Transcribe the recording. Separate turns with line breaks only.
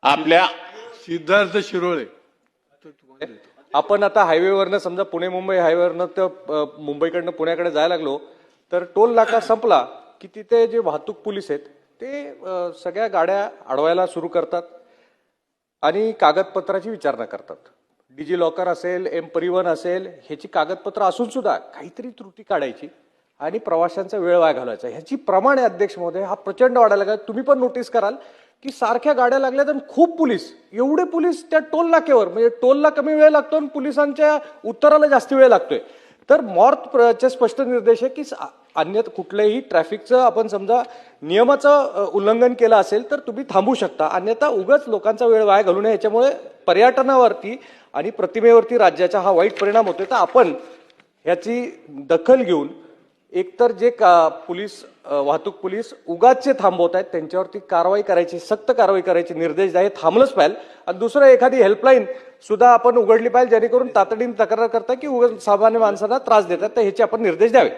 आपल्या
सिद्धार्थ शिरोळे.
आपण आता हायवेवरनं समजा पुणे मुंबई हायवेवरनं तर मुंबईकडनं पुण्याकडे जायला लागलो तर टोल नाका संपला की तिथे जे वाहतूक पोलीस आहेत ते सगळ्या गाड्या अडवायला सुरू करतात आणि कागदपत्राची विचारणा करतात. डिजी लॉकर असेल, एम परिवहन असेल, ह्याची कागदपत्र असून सुद्धा काहीतरी त्रुटी काढायची आणि प्रवाशांचा वेळ वाया घालवायचा. ह्याची प्रमाणे अध्यक्ष महोदय हा प्रचंड वाढायला लागला. तुम्ही पण नोटीस कराल की सारख्या गाड्या लागल्यात आणि खूप पोलीस, एवढे पोलीस त्या टोल नाक्यावर, म्हणजे टोलला कमी वेळ लागतो आणि पोलिसांच्या उत्तराला जास्त वेळ लागतोय. तर मॉर्थचे स्पष्ट निर्देश आहे की अन्य कुठल्याही ट्रॅफिकचं आपण समजा नियमाचं उल्लंघन केलं असेल तर तुम्ही थांबू शकता, अन्यथा उगाच लोकांचा वेळ वाया घालू नये. याच्यामुळे पर्यटनावरती आणि प्रतिमेवरती राज्याचा हा वाईट परिणाम होतोय. तर आपण ह्याची दखल घेऊन एकतर जे पोलीस वाहतूक पोलीस उगाचचे थांबवत आहेत त्यांच्यावरती कारवाई करायची, सक्त कारवाई करायची निर्देश द्या. हे थांबलंच पाहिजे. आणि दुसरं एखादी हेल्पलाईन सुद्धा आपण उघडली पाहिजे जेणेकरून तातडीने तक्रार करता की उगाच सामान्य माणसांना त्रास देतात, तर ह्याचे आपण निर्देश द्यावे.